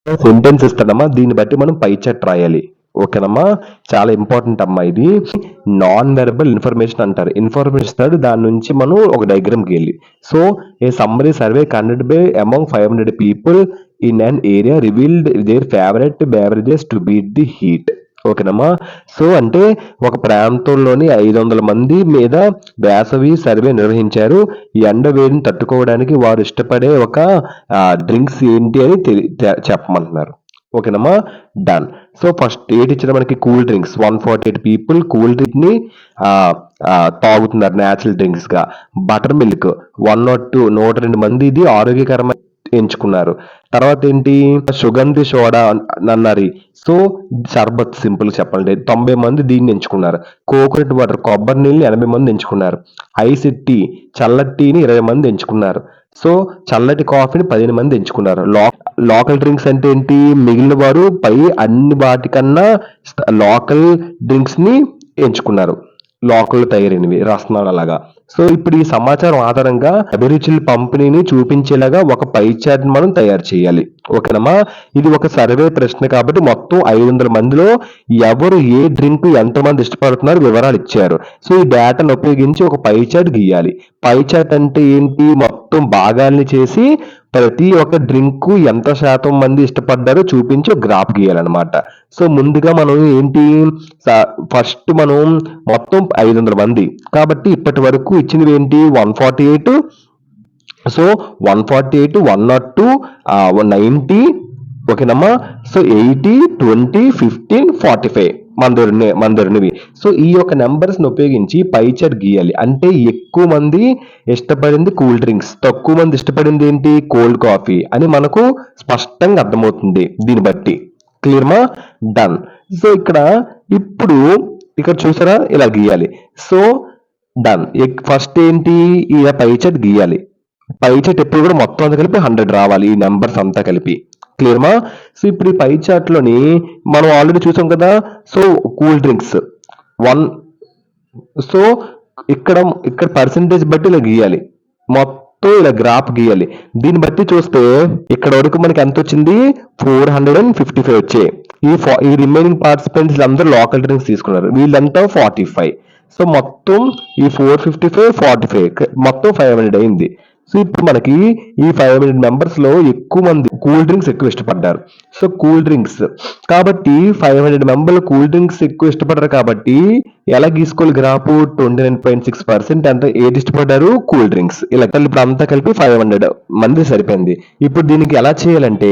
Sentence ఇస్తాడమ్మా, దీన్ని బట్టి మనం పై చాట్ రాయాలి. ఓకేనమ్మా, చాలా ఇంపార్టెంట్ అమ్మా ఇది. నాన్ వెర్బల్ ఇన్ఫర్మేషన్ అంటారు. ఇన్ఫర్మేషన్ ఇస్తాడు, దాని నుంచి మనం ఒక డయాగ్రామ్ గీయాలి. So A summary survey conducted by among 500 people in an area revealed there favourite beverages to beat the heat. ఓకేనమ్మా, సో అంటే ఒక ప్రాంతంలోని 500 మంది మీద వేసవి సర్వే నిర్వహించారు. ఈ ఎండ వేడిని తట్టుకోవడానికి వారు ఇష్టపడే ఒక డ్రింక్స్ ఏంటి అని చెప్పమంటున్నారు. ఓకేనమ్మా, డన్. సో ఫస్ట్ ఏంటి ఇచ్చిన మనకి cool drinks. 148 people cool drink ని తాగుతున్నారు న్యాచురల్ డ్రింక్స్ గా. బటర్ మిల్క్ 102 మంది ఇది ఆరోగ్యకరమైన ఎంచుకున్నారు. తర్వాత ఏంటి, సుగంధి సోడా అన్నారు. సో షర్బత్ సింపుల్ చెప్పాలంటే 90 మంది దీన్ని ఎంచుకున్నారు. కోకోనట్ వాటర్ కొబ్బరి నీళ్ళని 80 మంది ఎంచుకున్నారు. ఐస్ టీ చల్లటి టీని 20 మంది ఎంచుకున్నారు. సో చల్లటి కాఫీని 15 మంది ఎంచుకున్నారు. లోకల్ డ్రింక్స్ అంటే ఏంటి, మిగిలిన వారు పై అన్ని వాటికన్నా లోకల్ డ్రింక్స్ ని ఎంచుకున్నారు, లోకల్ తయారైనవి రసనాలు అలాగా. సో ఇప్పుడు ఈ సమాచారం ఆధారంగా అభిరుచుల పంపిణీని చూపించేలాగా ఒక పై చార్ట్ మనం తయారు చేయాలి. ఓకేనమ్మా, ఇది ఒక సర్వే ప్రశ్న కాబట్టి మొత్తం 500 మందిలో ఎవరు ఏ డ్రింక్ ఎంతమంది ఇష్టపడుతున్నారు వివరాలు ఇచ్చారు. సో ఈ డేటాను ఉపయోగించి ఒక పై చార్ట్ గీయాలి. పై చార్ట్ అంటే ఏంటి, మొత్తం భాగాల్ని చేసి ప్రతి ఒక్క డ్రింక్ ఎంత శాతం మంది ఇష్టపడ్డారో చూపించి ఒక గ్రాఫ్ గీయాలన్నమాట. సో ముందుగా మనం ఏంటి, ఫస్ట్ మనం మొత్తం 500 మంది కాబట్టి ఇప్పటి వరకు ఇచ్చినవి ఏంటి 148. సో 148, 102, 90. ఓకేనమ్మా, సో 80, 20, 15, 45 మన దగ్గరవి. సో ఈ యొక్క నెంబర్స్ ని ఉపయోగించి పై చార్ట్ గీయాలి. అంటే ఎక్కువ మంది ఇష్టపడింది కూల్ డ్రింక్స్, తక్కువ మంది ఇష్టపడింది ఏంటి కోల్డ్ కాఫీ అని మనకు స్పష్టంగా అర్థమవుతుంది దీన్ని బట్టి. క్లియర్మా, డన్. సో ఇప్పుడు ఇక్కడ చూసారా ఇలా గీయాలి. So done. ఫస్ట్ ఏంటి, ఈ పై చార్ట్ గీయాలి. పై చార్ట్ ఎప్పుడు కూడా మొత్తం అంతా కలిపి 100 రావాలి, ఈ నెంబర్స్ అంతా కలిపి. క్లియర్మా. సో ఇప్పుడు ఈ పై చార్ట్ లోని మనం ఆల్రెడీ చూసాం కదా. So cool drinks 1. సో ఇక్కడ పర్సెంటేజ్ బట్టి ఇలా గీయాలి, మొత్తం ఇలా గ్రాఫ్ గీయాలి. దీన్ని బట్టి చూస్తే ఇక్కడ వరకు మనకి ఎంత వచ్చింది 455 వచ్చాయి. ఈ రిమైనింగ్ పార్టిసిపెంట్స్ అందరూ లోకల్ డ్రింక్స్ తీసుకున్నారు, వీళ్ళంతా 45. సో మొత్తం ఈ 455, 45 మొత్తం 500 అయింది. సో ఇప్పుడు మనకి ఈ 500 మెంబర్స్ లో ఎక్కువ మంది కూల్ డ్రింక్స్ ఎక్కువ ఇష్టపడ్డారు. సో కూల్ డ్రింక్స్ కాబట్టి 500 మెంబర్లు కూల్ డ్రింక్స్ ఎక్కువ ఇష్టపడ్డారు కాబట్టి ఎలా గీసుకోవాలి గ్రాఫ్, 29.6% అంత ఏది ఇష్టపడ్డారు కూల్ డ్రింక్స్. ఇలా ఇప్పుడు అంతా కలిపి 500 మంది సరిపోయింది. ఇప్పుడు దీనికి ఎలా చేయాలంటే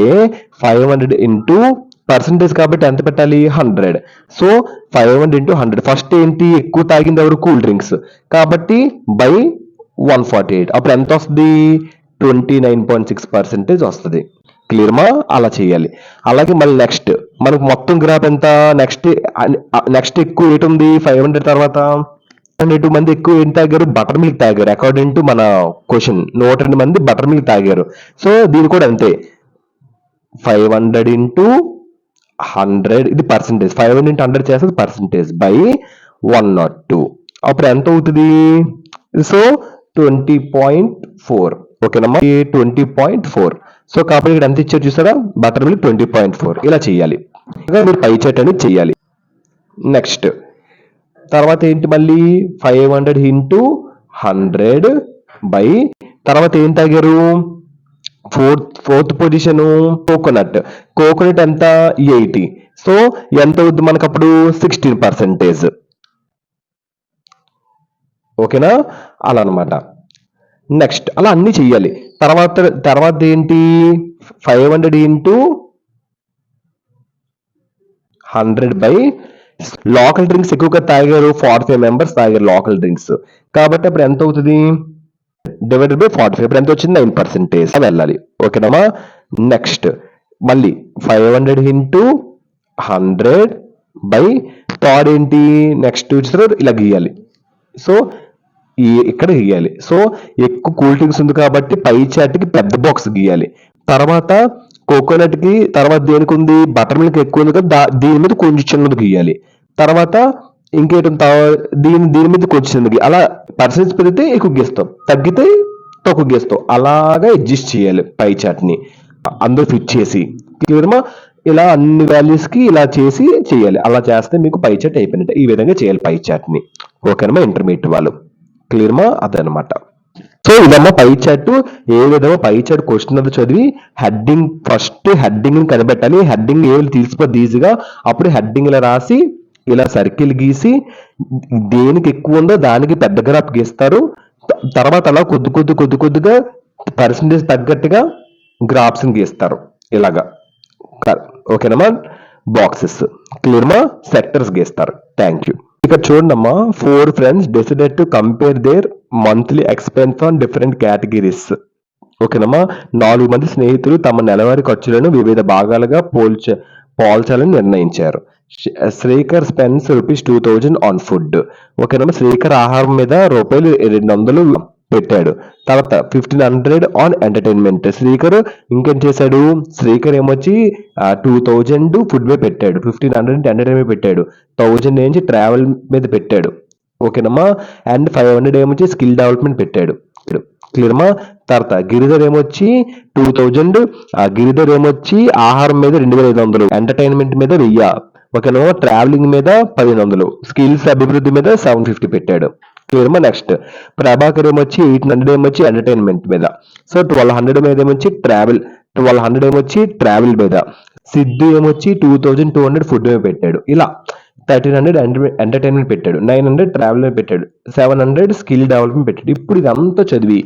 500 ఇంటూ పర్సంటేజ్ కాబట్టి ఎంత పెట్టాలి 100. So 500 into 100. ఫస్ట్ ఏంటి, ఎక్కువ తాగింది ఎవరు కూల్ డ్రింక్స్ కాబట్టి బై 148. అప్పుడు ఎంత వస్తుంది 29.6% వస్తుంది. క్లియర్మా, అలా చేయాలి. అలాగే మళ్ళీ నెక్స్ట్ మనకు మొత్తం గ్రాఫ్ ఎంత, నెక్స్ట్ ఎక్కువ ఏంటి ఉంది 500 తర్వాత 102 మంది ఎక్కువ ఏం తాగారు బటర్ మిల్క్ తాగారు. అకార్డింగ్ టు మన క్వశ్చన్ 102 మంది బటర్ మిల్క్ తాగారు. సో దీని కూడా అంతే 500 ఇంటూ 100 ఇది పర్సెంటేజ్. 500 ఇంటూ 100 చేస్తుంది పర్సెంటేజ్ బై 102. అప్పుడు ఎంత అవుతుంది, సో 20.4. ఓకేనమ్మా, 20.4. సో కాబట్టి ఇక్కడ ఎంత ఇచ్చారు చూసారా, బటర్ మిల్క్ 20.4. ఇలా చేయాలి, మీరు పై చార్ట్ అనేది చేయాలి. నెక్స్ట్ తర్వాత ఏంటి, మళ్ళీ 500 ఇంటూ 100 బై తర్వాత ఏం తాగారు, ఫోర్త్ పొజిషన్ కోకోనట్ ఎంత 80. సో ఎంత అవుద్ది మనకు అప్పుడు 16%. ఓకేనా, అలా అనమాట. నెక్స్ట్ అలా అన్ని చెయ్యాలి. తర్వాత ఏంటి 500 ఇంటూ 100 బై లోకల్ డ్రింక్స్ ఎక్కువగా తాగారు, 45 మెంబర్స్ తాగారు లోకల్ డ్రింక్స్ కాబట్టి అప్పుడు ఎంత అవుతుంది డివైడెడ్ బై 45. ఇప్పుడు ఎంత వచ్చింది 9% వెళ్ళాలి. ఓకేనమ్మా. నెక్స్ట్ మళ్ళీ 500 ఇంటూ 100 బై థర్డ్ ఏంటి నెక్స్ట్ చూసారు ఇలా గీయాలి. సో ఇక్కడ గీయాలి. సో ఎక్కువ కూల్ డ్రింక్స్ ఉంది కాబట్టి పై చార్ట్కి పెద్ద బాక్స్ గీయాలి. తర్వాత కోకోనట్ కి తర్వాత దేనికి ఉంది బటర్ మిల్క్ ఎక్కువ ఉంది కదా దీని మీద కొంచెం చిన్నది గీయాలి. తర్వాత ఇంకేంటి దీని మీద కొంచెం చిన్నది, అలా పర్సెంటేజ్ పెరిగితే ఎక్కువ గీస్తాం, తగ్గితే తక్కువ గీస్తాం, అలాగా అడ్జస్ట్ చేయాలి పై చార్ట్ ని అందరూ ఫిట్ చేసి. క్లియర్మా? ఇలా అన్ని వాల్యూస్ కి ఇలా చేసి చేయాలి. అలా చేస్తే మీకు పై చార్ట్ అయిపోయినట్టు. ఈ విధంగా చేయాలి పై చార్ట్ ని. ఓకేనమ్మా ఇంటర్మీడియట్ వాళ్ళు. క్లియర్మా? అదనమాట. సో ఇదమ్మా పై చార్ట్. ఏ విధంగా పై చార్ట్ క్వశ్చన్ అది చదివి హెడ్డింగ్ ఫస్ట్ హెడ్డింగ్ ని కనిపెట్టాలి. హెడ్డింగ్ ఏమి తెలిసిపోద్ది ఈజీగా. అప్పుడు హెడ్డింగ్ ఇలా రాసి ఇలా సర్కిల్ గీసి దేనికి ఎక్కువ ఉందో దానికి పెద్ద గ్రాఫ్ గీస్తారు. తర్వాత అలా కొద్దిగా పర్సంటేజ్ తగ్గట్టుగా గ్రాఫ్స్ గీస్తారు ఇలాగా. ఓకేనమ్మా? బాక్సెస్ క్లియర్మా? సెక్టర్స్ గీస్తారు. Thank you. ఇక్కడ చూడండమ్మా, 4 friends decided to compare their monthly expense on different categories. ఓకేనమ్మా? 4 మంది స్నేహితులు తమ నెలవారీ ఖర్చులను వివిధ భాగాలుగా పోల్చాలని నిర్ణయించారు. Srikar spends ₹2000 on food. ఓకేనమ్మా? శ్రీకర్ ఆహారం మీద ₹200 పెట్టాడు. తర్వాత 1500 ఆన్ ఎంటర్టైన్మెంట్. శ్రీకర్ ఇంకేం చేశాడు? శ్రీకర్ ఏమొచ్చి 2000 ఫుడ్ మీద పెట్టాడు, 1500 ఎంటర్టైన్మెంట్ పెట్టాడు, 1000 నుంచి ట్రావెల్ మీద పెట్టాడు. ఓకేనమ్మా? అండ్ 500 ఏమొచ్చి స్కిల్ డెవలప్మెంట్ పెట్టాడు. క్లియర్మా? తర్వాత గిరిధర్ ఏమొచ్చి 2000, గిరిధర్ ఏమొచ్చి ఆహారం మీద 2500, ఎంటర్టైన్మెంట్ మీద 1000, ఓకేనమ్మా? ట్రావెలింగ్ మీద 1500, స్కిల్స్ అభివృద్ధి మీద 750 పెట్టాడు. క్లియర్మా? నెక్స్ట్ ప్రభాకర్ ఏమొచ్చి 800 ఏమొచ్చి ఎంటర్టైన్మెంట్ మీద. సో 1200 మీద ఏమొచ్చి 1200 ఏమొచ్చి ట్రావెల్ మీద. సిద్ధు ఏమొచ్చి 2200 ఫుడ్ మీద పెట్టాడు. ఇలా 1300 ఎంటర్టైన్మెంట్ పెట్టాడు, 900 ట్రావెల్ మీద పెట్టాడు, 700 స్కిల్ డెవలప్మెంట్ పెట్టాడు. ఇప్పుడు ఇదంతా చదివి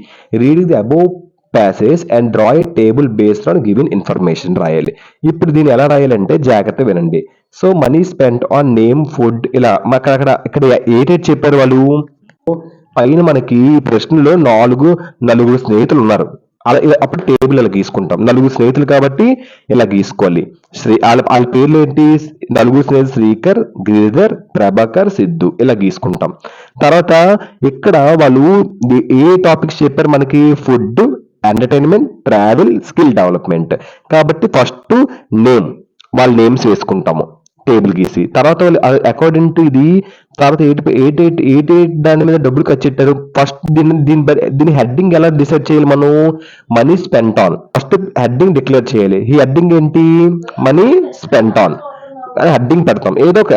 reading the above passage and draw A table based on given information రాయాలి. ఇప్పుడు దీన్ని ఎలా రాయాలంటే జాగ్రత్త వినండి. So money spent on name, food, ఇలా ఇక్కడ ఏటేట్ చెప్పారు వాళ్ళు. పైన మనకి ఈ ప్రశ్నలో నలుగురు స్నేహితులు ఉన్నారు. అలా అప్పుడు టేబుల్ ఇలా గీసుకుంటాం. 4 స్నేహితులు కాబట్టి ఇలా గీసుకోవాలి. వాళ్ళ పేర్లు ఏంటి? 4 స్నేహితులు శ్రీకర్, గిరిధర్, ప్రభాకర్, సిద్ధు, ఇలా గీసుకుంటాం. తర్వాత ఇక్కడ వాళ్ళు ఏ టాపిక్స్ చెప్పారు మనకి? Food, entertainment, travel, skill development. కాబట్టి ఫస్ట్ నేమ్, వాళ్ళ నేమ్స్ వేసుకుంటాము టేబుల్ గీసి. తర్వాత అకార్డింగ్ టు ఇది తర్వాత ఎయిట్ దాని మీద డబ్బులు ఖర్చు పెట్టారు. ఫస్ట్ దీని హెడ్డింగ్ ఎలా డిసైడ్ చేయాలి మనం? Money spent on. First heading declare చేయాలి. ఈ హెడ్డింగ్ ఏంటి? మనీ స్పెంట్ ఆన్ హెడ్డింగ్ పెడతాం. ఏదో ఒక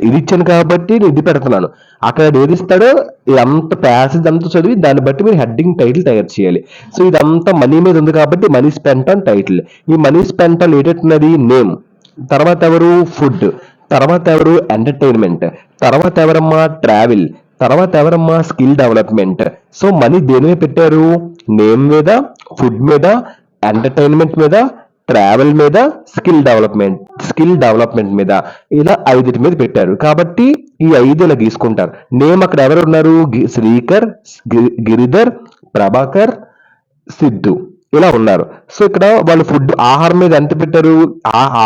ఇది ఇచ్చాను కాబట్టి నేను ఇది పెడుతున్నాను. అక్కడ ఏది ఇస్తాడో ఇదంతా ప్యాసేజ్ అంతా చదివి దాన్ని బట్టి మీరు హెడ్డింగ్ టైటిల్ తయారు చేయాలి. సో ఇదంతా మనీ మీద ఉంది కాబట్టి మనీ స్పెంట్ ఆన్ టైటిల్. ఈ మనీ స్పెంట్ ఆన్ ఏంటంటున్నది? నేమ్. తర్వాత ఎవరు? ఫుడ్. తర్వాత ఎవరు? ఎంటర్టైన్మెంట్. తర్వాత ఎవరమ్మా? ట్రావెల్. తర్వాత ఎవరమ్మా? Skill development. సో మనీ దేని మీద పెట్టారు? నేమ్ మీద, ఫుడ్ మీద, ఎంటర్టైన్మెంట్ మీద, ట్రావెల్ మీద, స్కిల్ డెవలప్మెంట్ మీద. ఇలా 5 మీద పెట్టారు కాబట్టి ఈ 5 ఇలా గీసుకుంటారు. నేమ్ అక్కడ ఎవరు ఉన్నారు? శ్రీకర్, గిరిధర్, ప్రభాకర్, సిద్ధు, ఇలా ఉన్నారు. సో ఇక్కడ వాళ్ళు ఫుడ్ ఆహారం మీద ఎంత పెట్టారు?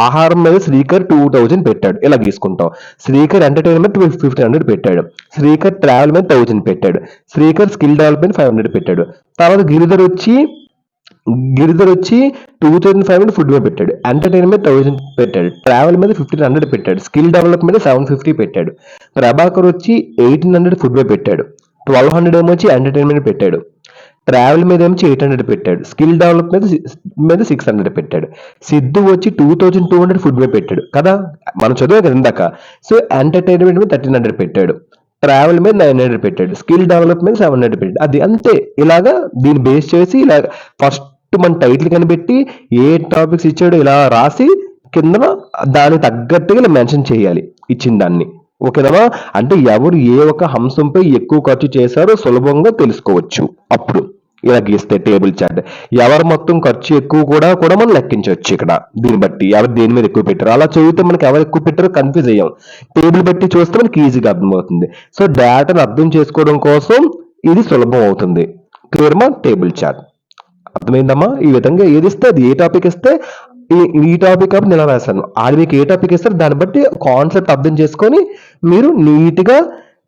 ఆహారం మీద శ్రీకర్ 2000 పెట్టాడు. ఇలా గీసుకుంటాం. శ్రీకర్ ఎంటర్టైన్మెంట్ 1500 పెట్టాడు. శ్రీకర్ ట్రావెల్ మీద 1000 పెట్టాడు. శ్రీకర్ స్కిల్ డెవలప్మెంట్ 500 పెట్టాడు. తర్వాత గిరిధర్ వచ్చి 2500 ఫుడ్ మీద పెట్టాడు. ఎంటర్టైన్మెంట్ 1000 పెట్టాడు. ట్రావెల్ మీద 1500 పెట్టాడు. స్కిల్ డెవలప్మెంట్ 750 పెట్టాడు. ప్రభాకర్ వచ్చి 1800 ఫుడ్ మీద పెట్టాడు. 1200 ఏమొచ్చి ఎంటర్టైన్మెంట్ పెట్టాడు. ట్రావెల్ మీద ఏమొచ్చి 800 పెట్టాడు. స్కిల్ డెవలప్మెంట్ మీద 600 పెట్టాడు. సిద్ధు వచ్చి 2200 ఫుడ్ మీద పెట్టాడు కదా, మనం చదివే కదా ఇందాక. సో ఎంటర్టైన్మెంట్ మీద 1300 పెట్టాడు. ట్రావెల్ మీద 900 పెట్టాడు. స్కిల్ డెవలప్మెంట్ 700 పెట్టాడు. అది అంతే. ఇలాగా దీన్ని బేస్ చేసి ఇలా ఫస్ట్ మన టైటిల్ కనిపెట్టి ఏ టాపిక్స్ ఇచ్చాడో ఇలా రాసి కింద దానికి తగ్గట్టుగా ఇలా మెన్షన్ చేయాలి ఇచ్చిన దాన్ని. ఓకేనా? అంటే ఎవరు ఏ ఒక అంశంపై ఎక్కువ ఖర్చు చేశారో సులభంగా తెలుసుకోవచ్చు. అప్పుడు ఇలా గీస్తే టేబుల్ చార్ట్ ఎవరు మొత్తం ఖర్చు ఎక్కువ కూడా మనం లెక్కించవచ్చు. ఇక్కడ దీన్ని బట్టి ఎవరు దేని మీద ఎక్కువ పెట్టారు అలా చదివితే మనకి ఎవరు ఎక్కువ పెట్టారో కన్ఫ్యూజ్ అయ్యాం. టేబుల్ బట్టి చూస్తే మనకి ఈజీగా అర్థమవుతుంది. సో డేటాను అర్థం చేసుకోవడం కోసం ఇది సులభం అవుతుంది. క్లియర్మా? టేబుల్ చార్ట్ అర్థమైందమ్మా? ఈ విధంగా ఏది ఇస్తే అది, ఏ టాపిక్ ఇస్తే ఈ టాపిక్ కాబట్టి నేను రాశాను. అది మీకు ఏ టాపిక్ ఇస్తారు దాన్ని బట్టి కాన్సెప్ట్ అర్థం చేసుకొని మీరు నీట్ గా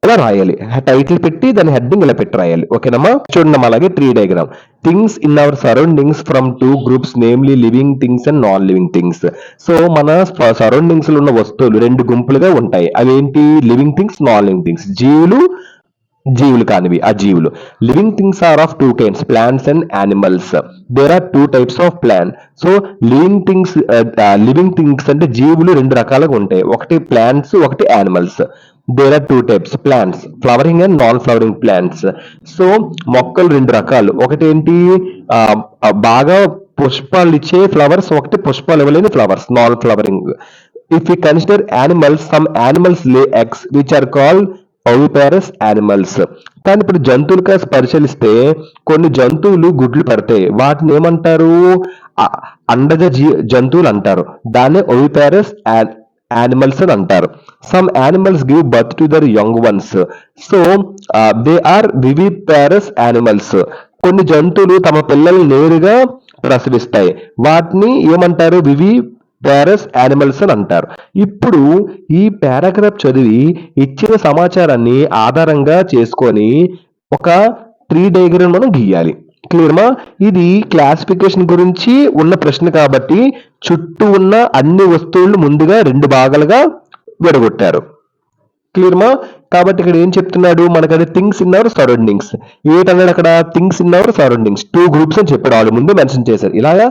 ఇలా రాయాలి. టైటిల్ పెట్టి దాని హెడ్డింగ్ ఇలా పెట్టి రాయాలి. ఓకేనమ్మా? చూడండి అలాగే tree diagram. Things in our surroundings from 2 groups namely living things and non living things. So మన సరౌండింగ్స్ లో ఉన్న వస్తువులు 2 గుంపులుగా ఉంటాయి. అవేంటి? Living things, non living things. జీవులు, జీవులు కానివి అజీవులు. Living things are of two kinds, plants and animals. There are two types of plant. So living things అంటే జీవులు రెండు రకాలుగా ఉంటాయి, ఒకటి ప్లాంట్స్ ఒకటి animals. There are two types plants, flowering and non flowering plants. So మొక్కలు రెండు రకాలు, ఒకటి ఏంటి ఆ, బాగా పుష్పాలు ఇచ్చే ఫ్లవర్స్, ఒకటి పుష్పాలు ఇవ్వలేని flowers, non flowering. If you consider animals, some animals lay eggs which are called oviparous animals. కానీ ఇప్పుడు జంతువులు కాస్త పరిశీలిస్తే కొన్ని జంతువులు గుడ్లు పెడతాయి, వాటిని ఏమంటారు? అ- అండజ జంతువులు అంటారు, దాన్నే ఓవిపారస్ యానిమల్స్ అని అంటారు. Some animals give birth to their young ones, so they are viviparous animals. కొన్ని జంతువులు తమ పిల్లల్ని నేరుగా ప్రసవిస్తాయి, వాటిని ఏమంటారు? పారస్ యానిమల్స్ అని అంటారు. ఇప్పుడు ఈ పారాగ్రాఫ్ చదివి ఇచ్చిన సమాచారాన్ని ఆధారంగా చేసుకొని ఒక ట్రీ డయాగ్రామ్ మనం గీయాలి. క్లియర్మా? ఇది క్లాసిఫికేషన్ గురించి ఉన్న ప్రశ్న కాబట్టి చుట్టూ ఉన్న అన్ని వస్తువులను ముందుగా రెండు భాగాలుగా విడగొట్టారు. క్లియర్మా? కాబట్టి ఇక్కడ ఏం చెప్తున్నాడు మనకు? అది థింగ్స్ ఇన్ అవర్ సరౌండింగ్స్. ఏంటన్నాడు అక్కడ? Things in our surroundings, two groups అని చెప్పాడు, వాళ్ళు ముందు మెన్షన్ చేశారు. ఇలాగా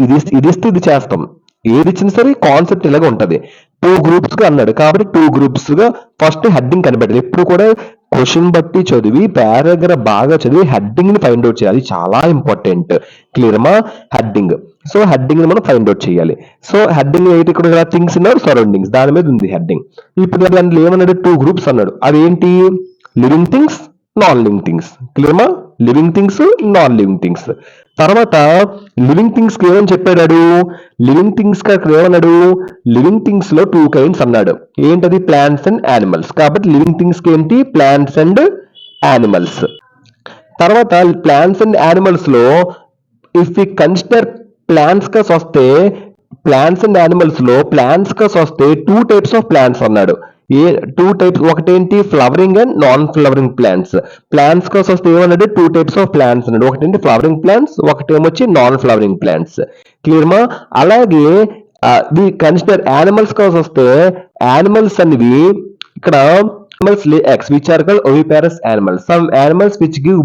ఇది ఇస్తే ఇది చేస్తాం, ఏది ఇచ్చినా సరే కాన్సెప్ట్ ఇలాగ ఉంటది. టూ గ్రూప్స్ గా అన్నాడు కాబట్టి టూ గ్రూప్స్ గా ఫస్ట్ హెడ్డింగ్ కనిపెట్టాలి. ఎప్పుడు కూడా క్వశ్చన్ బట్టి చదివి పారాగ్రాఫ్ బాగా చదివి హెడ్డింగ్ ని ఫైండ్ అవుట్ చేయాలి, చాలా ఇంపార్టెంట్. క్లియర్మా? హెడ్డింగ్. సో హెడ్డింగ్ ని మనం ఫైండ్ అవుట్ చేయాలి. సో హెడ్డింగ్ ఏంటి? ఇక్కడ థింగ్స్ ఇన్ అవర్ సరౌండింగ్స్ దాని మీద ఉంది హెడ్డింగ్. ఇప్పుడు దాంట్లో ఏమన్నాడు? టూ గ్రూప్స్ అన్నాడు. అదేంటి? Living things, non living things. క్లియర్మా? Living things, non living things. తర్వాత లివింగ్ థింగ్స్ కి ఏమని చెప్పాడు? లివింగ్ థింగ్స్ కి అక్కడ ఏమన్నాడు? లివింగ్ థింగ్స్ లో టూ కైండ్స్ అన్నాడు. ఏంటది? Plants and animals. కాబట్టి లివింగ్ థింగ్స్ కి ఏంటి? Plants and animals. తర్వాత ప్లాంట్స్ అండ్ యానిమల్స్ లో ఇఫ్ వి కన్సిడర్ ప్లాంట్స్ గా వస్తే, ప్లాంట్స్ అండ్ యానిమల్స్ లో ప్లాంట్స్ గా వస్తే టూ టైప్స్ ఆఫ్ ప్లాంట్స్ అన్నాడు. ఏ టూ టైప్స్? ఒకటేంటి? Flowering and non flowering plants. Plants కోసం వస్తే ఏమన్నాడు? టూ టైప్స్ ఆఫ్ ప్లాంట్స్ అన్నాడు, ఒకటేంటి ఫ్లవరింగ్ ప్లాంట్స్, ఒకటేమొచ్చి నాన్ ఫ్లవరింగ్ ప్లాంట్స్. క్లియర్మా? అలాగే వి కన్సిడర్ యానిమల్స్ కోసం వస్తే, యానిమల్స్ అనేవి ఇక్కడ animals lay eggs which are called oviparous animals. Some animals which give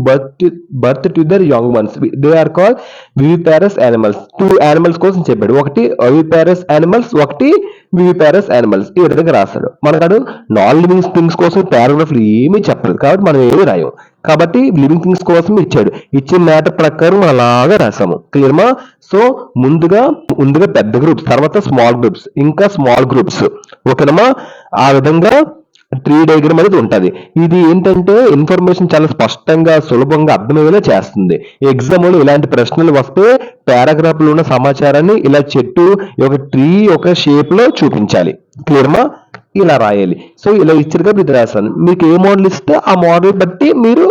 birth to their young ones, they are called viviparous animals. Two animals కోసం చెప్పాడు, ఒకటి oviparous animals, ఒకటి viviparous animals. ఈ విధంగా రాస్తాడు. మనకాడు నాన్ లివింగ్ థింగ్స్ కోసం paragraph ఏమీ చెప్పలేదు కాబట్టి మనం ఏమీ రాయం. కాబట్టి లివింగ్ థింగ్స్ కోసం ఇచ్చాడు, ఇచ్చిన మ్యాటర్ ప్రకారం అలాగా రాసాము. క్లియర్మా? సో ముందుగా పెద్ద గ్రూప్స్, తర్వాత స్మాల్ గ్రూప్స్, ఇంకా స్మాల్ గ్రూప్స్. ఓకేనమ్మా? ఆ విధంగా ట్రీ డయాగ్రామ్ అనేది ఉంటది. ఇది ఏంటంటే ఇన్ఫర్మేషన్ చాలా స్పష్టంగా సులభంగా అర్థమయ్యేలా చేస్తుంది. ఎగ్జామ్ లో ఇలాంటి ప్రశ్నలు వస్తే పారాగ్రాఫ్ లో ఉన్న సమాచారాన్ని ఇలా చెట్టు ఒక ట్రీ ఒక షేప్ లో చూపించాలి. క్లియర్మా? ఇలా రాయాలి. సో ఇలా ఇచ్చారు కాబట్టి ఇది రాస్తాను. మీకు ఏ మోడల్ ఇస్తే ఆ మోడల్ బట్టి మీరు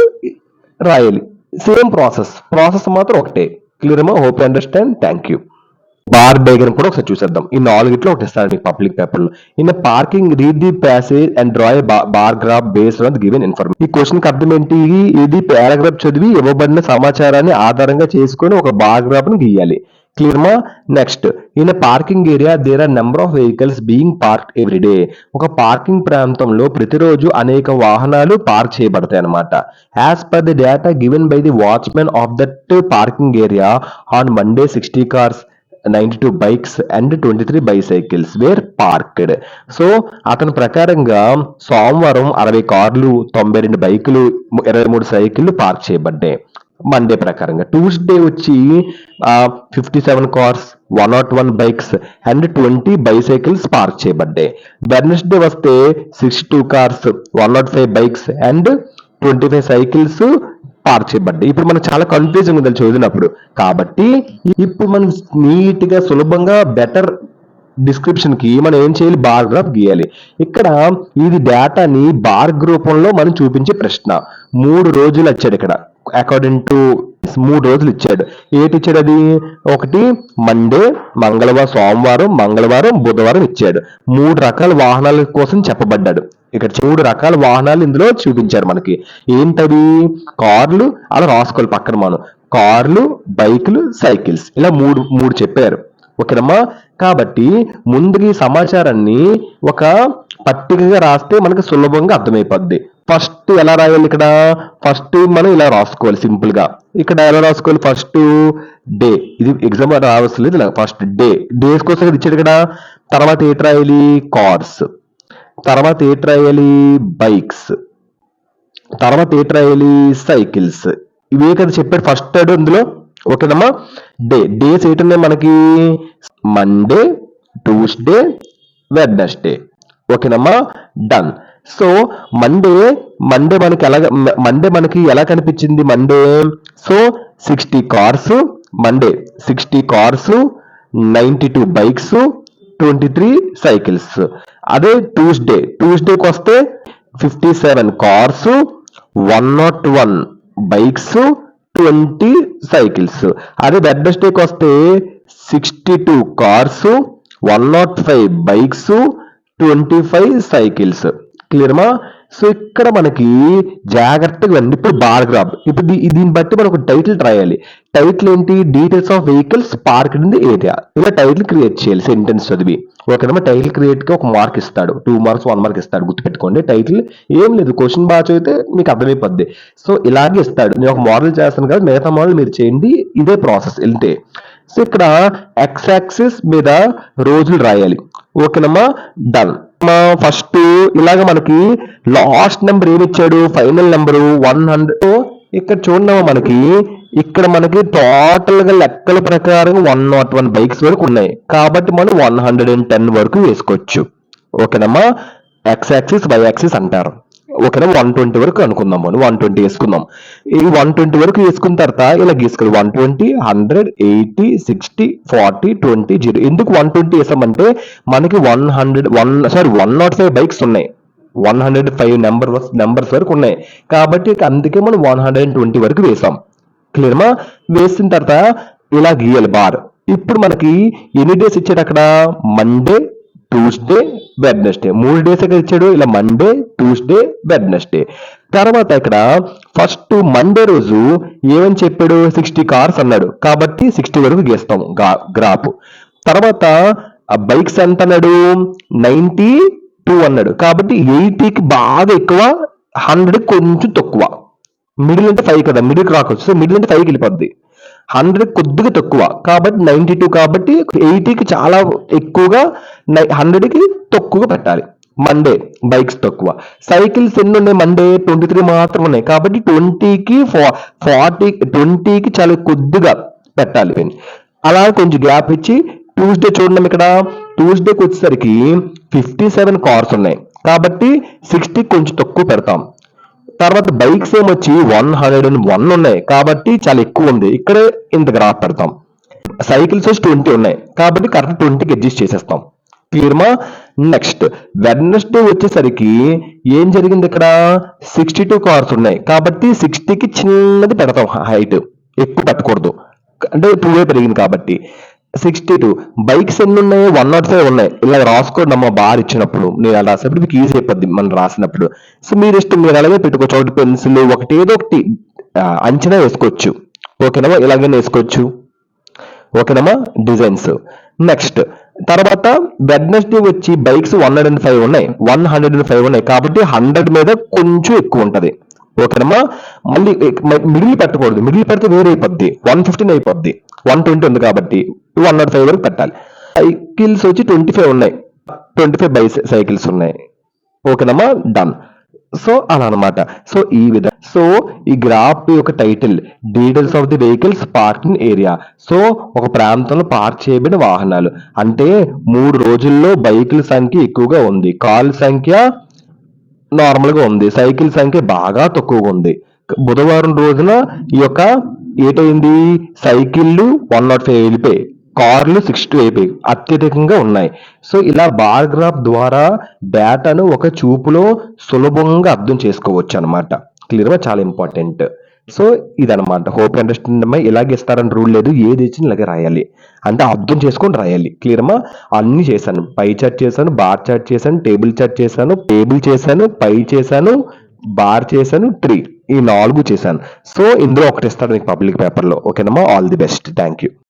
రాయాలి. సేమ్ ప్రాసెస్ మాత్రం ఒకటే. క్లియర్మా? Hope understand. Thank you. Bar diagram కూడా ఒకసారి చూసేద్దాం. ఈ నాలుగిట్లో ఒకటి ఇస్తాడు మీకు పబ్లిక్ పేపర్ లో. In parking read the passage and draw a bar graph based on given information. ఈ క్వశ్చన్ కి అర్థం ఏంటి? ఇది పారాగ్రాఫ్ చదివి ఇవ్వబడిన సమాచారాన్ని ఆధారంగా చేసుకొని ఒక బార్ గ్రాఫ్ ను గీయాలి. క్లియర్మా? Next, in parking area there are number of vehicles being park every day. ఒక పార్కింగ్ ప్రాంతంలో ప్రతిరోజు అనేక వాహనాలు పార్క్ చేయబడతాయి అన్నమాట. As per the data given by the watchmen of that parking area on Monday 60 cars, 92 bikes and 23 bicycles were parked. So అతని ప్రకారంగా సోమవారం 60 కార్లు, 92 బైకులు, 23 సైకిళ్లు పార్క్ చేయబడ్డాయి మండే ప్రకారంగా. ట్యూస్డే వచ్చి 57 cars, 101 bikes and 20 bicycles park చేయబడ్డాయి. వెడ్నెస్డే వస్తే 62 cars, 105 bikes and 25 cycles park చేయబడ్డాయి. ఇప్పుడు మనకు చాలా కన్ఫ్యూజన్ ఉంది చదివినప్పుడు. కాబట్టి ఇప్పుడు మనం నీట్ గా సులభంగా బెటర్ డిస్క్రిప్షన్ కి మనం ఏం చేయాలి? బార్ గ్రాఫ్ గీయాలి. ఇక్కడ ఇది డేటాని బార్ రూపంలో మనం చూపించే ప్రశ్న. 3 రోజులు వచ్చాడు ఇక్కడ, అకార్డింగ్ టు 3 రోజులు ఇచ్చాడు. ఏటి ఇచ్చాడు? అది ఒకటి మండే, సోమవారం, మంగళవారం, బుధవారం ఇచ్చాడు. 3 రకాల వాహనాల కోసం చెప్పబడ్డాడు. ఇక్కడ 3 రకాల వాహనాలు ఇందులో చూపించారు మనకి. ఏంటవి? కార్లు, అలా రాసుకోవాలి పక్కన మనం. కార్లు, బైకులు, సైకిల్స్, ఇలా మూడు చెప్పారు. ఓకేనమ్మా? కాబట్టి ముందుగా ఈ సమాచారాన్ని ఒక పట్టికగా రాస్తే మనకి సులభంగా అర్థమైపోద్ది. ఫస్ట్ ఎలా రాయాలి ఇక్కడ? ఫస్ట్ మనం ఇలా రాసుకోవాలి సింపుల్ గా. ఇక్కడ ఎలా రాసుకోవాలి? ఫస్ట్ డే, ఇది ఎగ్జామ్ రావాల్సిన లేదు, ఇలా ఫస్ట్ డేస్ కోసం ఇది ఇచ్చాడు ఇక్కడ. తర్వాత ఏంటి రాయాలి? కార్స్. తర్వాత ఏంటి రాయాలి? బైక్స్. తర్వాత ఏంటి రాయాలి? సైకిల్స్. ఇవే కదా చెప్పాడు ఫస్ట్ ఇందులో. ఓకేనమ్మా. డేస్ ఏంటన్నాయి మనకి? Monday, Tuesday, Wednesday. ఓకేనమ్మా, డన్. సో మండే మనకి ఎలా కనిపించింది? Monday so 60 cars, Monday 60 cars, 92 bikes, 23 cycles. అదే ట్యూస్డేకి వస్తే 57 కార్స్, 101 బైక్స్, 20 సైకిల్స్. అదే వెడ్నెస్డేకి వస్తే 62 కార్స్, 105 బైక్స్, 25 సైకిల్స్. క్లియర్మా? సో ఇక్కడ మనకి జాగ్రత్తగా అండి. ఇప్పుడు బార్ గ్రాఫ్, ఇప్పుడు దీన్ని బట్టి మనం ఒక టైటిల్ రాయాలి. టైటిల్ ఏంటి? Details of vehicles parked in the area. ఇలా టైటిల్ క్రియేట్ చేయాలి సెంటెన్స్ చదివి. ఓకేనమ్మా. టైటిల్ క్రియేట్ కి 1 మార్క్ ఇస్తాడు, 2 మార్క్స్, 1 మార్క్ ఇస్తాడు. గుర్తుపెట్టుకోండి. టైటిల్ ఏం లేదు, క్వశ్చన్ బాగా చదివితే మీకు అర్థమైపోద్ది. సో ఇలాగే ఇస్తాడు. నేను ఒక మోడల్ చేస్తాను కదా, మిగతా మోడల్ మీరు చేయండి. ఇదే ప్రాసెస్ వెళ్తే. సో ఇక్కడ ఎక్స్ యాక్సిస్ మీద రోజులు రాయాలి. ఓకేనమ్మా, డన్. ఫస్ట్ ఇలాగ మనకి లాస్ట్ నెంబర్ ఏమి ఇచ్చాడు? Final number 100. ఇక్కడ చూడమ్మా, మనకి టోటల్ గా లెక్కల ప్రకారం 101 బైక్స్ వరకు ఉన్నాయి. కాబట్టి మనం 110 వరకు వేసుకోవచ్చు. ఓకేనమ్మా. ఎక్స్ యాక్సిస్, వై యాక్సిస్ అంటారు. ఓకేనా. 120 వరకు అనుకుందాం, మనం 120 వేసుకుందాం. ఈ 120 వరకు వేసుకున్న తర్వాత ఇలా గీసుకోవాలి. 120, 100, 80, 60, 40, 20, 0. ఎందుకు 120 వేసామంటే మనకి 105 బైక్స్ ఉన్నాయి. 105 నెంబర్స్ వరకు ఉన్నాయి. కాబట్టి అందుకే మనం 120 వరకు వేసాం. క్లియర్మా? వేసిన తర్వాత ఇలా గీయాలి బార్. ఇప్పుడు మనకి ఎన్ని డేస్ ఇచ్చాడు అక్కడ? Monday, Tuesday, Wednesday. 3 డేస్ ఇక్కడ ఇచ్చాడు. ఇలా మండే, ట్యూస్డే, వెడ్నెస్డే. తర్వాత ఇక్కడ ఫస్ట్ మండే రోజు ఏమని చెప్పాడు? 60 కార్స్ అన్నాడు. కాబట్టి 60 వరకు గీస్తాం గ్రాఫ్. తర్వాత బైక్స్ ఎంత అన్నాడు? 92 అన్నాడు. కాబట్టి 80కి బాగా ఎక్కువ, 100 కొంచెం తక్కువ. మిడిల్ అంటే 5 కదా, మిడిల్ రాకొచ్చు. సో మిడిల్ అంటే 5కి వెళ్ళిపోద్ది. 100 కొద్దిగా తక్కువ, కాబట్టి 92. కాబట్టి 80కి చాలా ఎక్కువగా, 100కి తక్కువగా పెట్టాలి. మండే బైక్స్ తక్కువ. సైకిల్స్ ఎన్ని ఉన్నాయి? మండే 23 మాత్రం ఉన్నాయి. కాబట్టి 20కి చాలా కొద్దిగా పెట్టాలి. అలా కొంచెం గ్యాప్ ఇచ్చి ట్యూస్డే చూడండి. ఇక్కడ ట్యూస్డేకి వచ్చేసరికి 57 కార్స్ ఉన్నాయి. కాబట్టి 60 కొంచెం తక్కువ పెడతాం. తర్వాత బైక్స్ ఏమొచ్చి 101 ఉన్నాయి. కాబట్టి చాలా ఎక్కువ ఉంది. ఇక్కడే ఇంత గ్రాఫ్ పెడతాం. సైకిల్స్ వచ్చి 20 ఉన్నాయి. కాబట్టి కరెక్ట్ 20కి అడ్జస్ట్ చేసేస్తాం. క్లియర్మా? నెక్స్ట్ వెడ్నెస్డే వచ్చేసరికి ఏం జరిగింది? ఇక్కడ 62 కార్స్ ఉన్నాయి. కాబట్టి 60కి చిన్నది పెడతాం. హైట్ ఎక్కువ పెట్టకూడదు, అంటే 2 పెరిగింది కాబట్టి. 62 బైక్స్ ఎన్ని ఉన్నాయి? 105 ఉన్నాయి. ఇలా రాసుకోండి అమ్మ. బార్ ఇచ్చినప్పుడు నేను అలా రాసినప్పుడు మీకు ఈజీ అయిపోద్ది మనం రాసినప్పుడు. సో మీరు ఇష్టం, మీరు అలాగే పెట్టుకోవచ్చు. ఒకటి పెన్సిల్, ఏదో ఒకటి అంచనా వేసుకోవచ్చు. ఓకేనమ్మా, ఇలాగే వేసుకోవచ్చు. ఓకేనమ్మా, డిజైన్స్. నెక్స్ట్ తర్వాత వెడ్నెస్డే వచ్చి బైక్స్ 105 ఉన్నాయి. కాబట్టి 100 మీద కొంచెం ఎక్కువ ఉంటది. ఓకేనమ్మా. మళ్ళీ మిడిల్ పెట్టకూడదు. మిడిల్ పెడితే వేరే అయిపోద్ది. 115 అయిపోద్ది. 120 ఉంది కాబట్టి 105 వరకు పెట్టాలి. సైకిల్స్ వచ్చి 25 ఉన్నాయి. 25 సైకిల్స్ ఉన్నాయి. ఓకేనమ్మా, డన్. సో అలా అనమాట. సో ఈ విధంగా. సో ఈ గ్రాఫ్ యొక్క title details of the vehicles park in area. So ఒక ప్రాంతంలో పార్క్ చేయబడిన వాహనాలు అంటే 3 రోజుల్లో బైకుల సంఖ్య ఎక్కువగా ఉంది, కార్ల సంఖ్య నార్మల్ గా ఉంది, సైకిల్ సంఖ్య బాగా తక్కువగా ఉంది. బుధవారం రోజున ఈ యొక్క ఏటైంది? సైకిళ్ళు 105 వెళ్ళిపోయి, కార్లు 62 అయిపోయి అత్యధికంగా ఉన్నాయి. సో ఇలా బార్ గ్రాఫ్ ద్వారా డేటాను ఒక చూపులో సులభంగా అర్థం చేసుకోవచ్చు అనమాట. క్లియర్ గా, చాలా ఇంపార్టెంట్. సో ఇదనమాట. హోప్ అండర్స్టాండ్ అమ్మా. ఇలాగే ఇస్తారని రూల్ లేదు. ఏది ఇచ్చిన ఇలాగే రాయాలి, అంటే అర్థం చేసుకొని రాయాలి. క్లియర్ అమ్మా. అన్ని చేశాను. పై చార్ట్ చేశాను, బార్ చార్ట్ చేశాను, టేబుల్ చార్ట్ చేశాను, పై చేశాను, బార్ చేశాను, ట్రీ, ఈ 4 చేశాను. సో ఇందులో ఒకటి ఇస్తాడు మీకు పబ్లిక్ పేపర్ లో. ఓకేనమ్మా. All the best. Thank you.